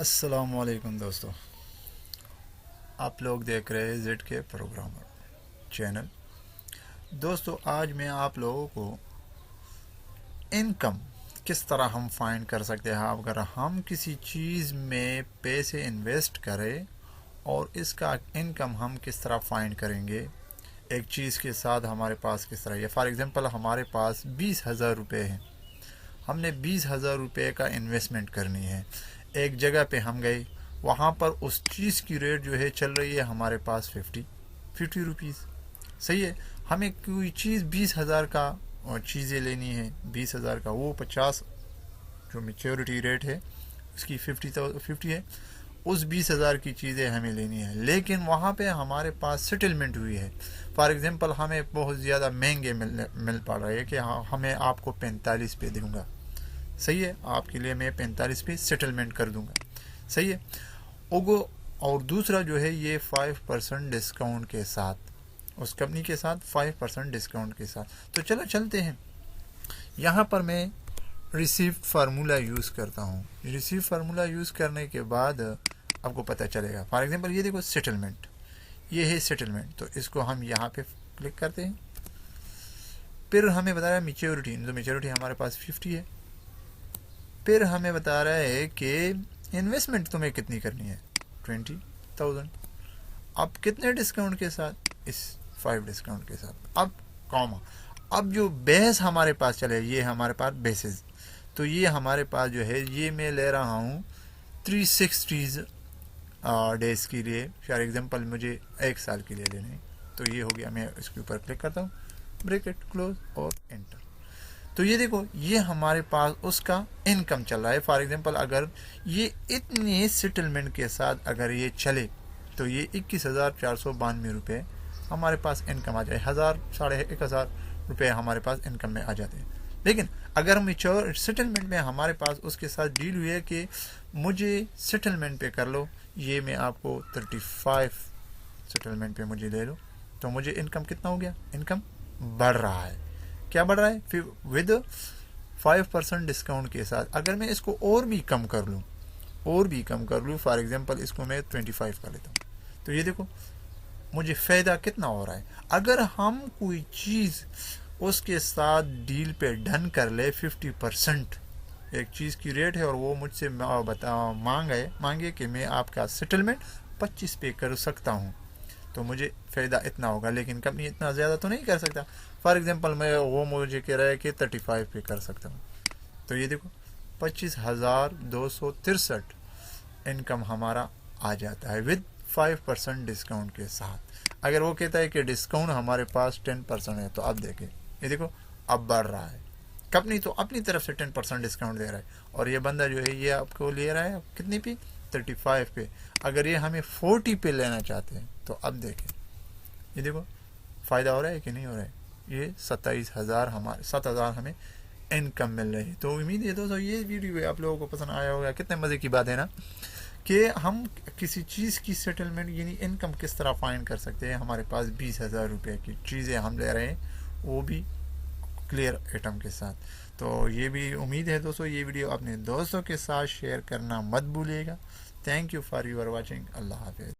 السلام علیکم دوستو، آپ لوگ دیکھ رہے ہیں زیڈ کے پروگرامر چینل۔ دوستو آج میں آپ لوگوں کو انکم کس طرح ہم فائنڈ کر سکتے ہیں اگر ہم کسی چیز میں پیسے انویسٹ کریں اور اس کا انکم ہم کس طرح فائنڈ کریں گے ایک چیز کے ساتھ ہمارے پاس کس طرح۔ یہ فار ایگزامپل ہمارے پاس 20,000 روپے ہیں، ہم نے 20,000 روپے کا انویسٹمنٹ کرنی ہے۔ ایک جگہ پہ ہم گئے، وہاں پر اس چیز کی ریٹ جو ہے چل رہی ہے ہمارے پاس 50 روپیز، صحیح ہے۔ ہمیں کوئی چیز 20,000 کا چیزیں لینی ہے، 20,000 کا، وہ 50 جو میچورٹی ریٹ ہے اس کی 50 ہے، اس 20,000 کی چیزیں ہمیں لینی ہے، لیکن وہاں پہ ہمارے پاس سیٹلمنٹ ہوئی ہے۔ فار ایگزامپل ہمیں بہت زیادہ مہنگے مل پڑ رہا ہے کہ ہمیں آپ کو 45 پہ دوں گا، صحیح ہے، آپ کے لیے میں 45 پہ سیٹلمنٹ کر دوں گا، صحیح ہے۔ اور دوسرا جو ہے یہ 5% ڈسکاؤنٹ کے ساتھ، اس کمپنی کے ساتھ 5% ڈسکاؤنٹ کے ساتھ۔ تو چلو چلتے ہیں، یہاں پر میں ریسیو فارمولا یوز کرتا ہوں۔ ریسیو فارمولا یوز کرنے کے بعد آپ کو پتہ چلے گا۔ فار ایگزامپل یہ دیکھو سیٹلمنٹ، یہ ہے سیٹلمنٹ، تو اس کو ہم یہاں پہ کلک کرتے ہیں۔ پھر ہمیں بتا رہا ہے میچورٹی، تو میچورٹی ہمارے پاس 50 ہے۔ پھر ہمیں بتا رہا ہے کہ انویسٹمنٹ تمہیں کتنی کرنی ہے، 20,000۔ اب کتنے ڈسکاؤنٹ کے ساتھ، اس 5 ڈسکاؤنٹ کے ساتھ۔ اب کاما، اب جو بیس ہمارے پاس چلے، یہ ہمارے پاس بیسز، تو یہ ہمارے پاس جو ہے یہ میں لے رہا ہوں 360 ڈیز کے لیے۔ فار ایگزامپل مجھے 1 سال کے لیے لینے، تو یہ ہو گیا۔ میں اس کے اوپر کلک کرتا ہوں، بریکٹ کلوز اور انٹر۔ تو یہ دیکھو یہ ہمارے پاس اس کا انکم چل رہا ہے۔ فار ایگزامپل اگر یہ اتنی سیٹلمنٹ کے ساتھ اگر یہ چلے تو یہ 21,492 روپے ہمارے پاس انکم آ جائے، 1,000 روپے ہمارے پاس انکم میں آ جاتے ہیں۔ لیکن اگر سیٹلمنٹ میں ہمارے پاس اس کے ساتھ ڈیل ہوئی ہے کہ مجھے سیٹلمنٹ پہ کر لو، یہ میں آپ کو 35 سیٹلمنٹ پہ مجھے لے لو، تو مجھے انکم کتنا ہو گیا، انکم بڑھ رہا ہے۔ کیا بڑھ رہا ہے؟ پھر ود 5% ڈسکاؤنٹ کے ساتھ۔ اگر میں اس کو اور بھی کم کر لوں، فار ایگزامپل اس کو میں 25 کر لیتا ہوں، تو یہ دیکھو مجھے فائدہ کتنا ہو رہا ہے۔ اگر ہم کوئی چیز اس کے ساتھ ڈیل پہ ڈن کر لے، 50% ایک چیز کی ریٹ ہے اور وہ مجھ سے مانگے کہ میں آپ کا سیٹلمنٹ 25 پہ کر سکتا ہوں، تو مجھے فائدہ اتنا ہوگا، لیکن کمپنی اتنا زیادہ تو نہیں کر سکتا۔ فار ایگزامپل وہ مجھے کہہ رہا ہے کہ 35 پہ کر سکتا ہوں، تو یہ دیکھو 25,263 انکم ہمارا آ جاتا ہے ود 5% ڈسکاؤنٹ کے ساتھ۔ اگر وہ کہتا ہے کہ ڈسکاؤنٹ ہمارے پاس 10% ہے، تو اب دیکھیں یہ دیکھو اب بڑھ رہا ہے۔ کمپنی تو اپنی طرف سے 10% ڈسکاؤنٹ دے رہا ہے، اور یہ بندہ جو ہے یہ آپ کو لے رہا ہے کتنی پہ، 35 پہ۔ اگر یہ ہمیں 40 پہ لینا چاہتے ہیں تو اب دیکھیں یہ دیکھو فائدہ ہو رہا ہے کہ نہیں ہو رہا ہے۔ یہ 7,000 ہمیں انکم مل رہی ہے۔ تو امید ہے دوستو یہ ویڈیو آپ لوگوں کو پسند آیا ہوگا۔ کتنے مزے کی بات ہے نا کہ ہم کسی چیز کی سیٹلمنٹ یعنی انکم کس طرح فائنڈ کر سکتے ہیں۔ ہمارے پاس 20,000 روپے کی چیزیں ہم لے رہے ہیں، وہ بھی کلیئر ایٹم کے ساتھ۔ تو یہ بھی امید ہے دوستو یہ ویڈیو اپنے دوستوں کے ساتھ شیئر کرنا مت بھولیے گا۔ Thank you for your watching. اللہ حافظ۔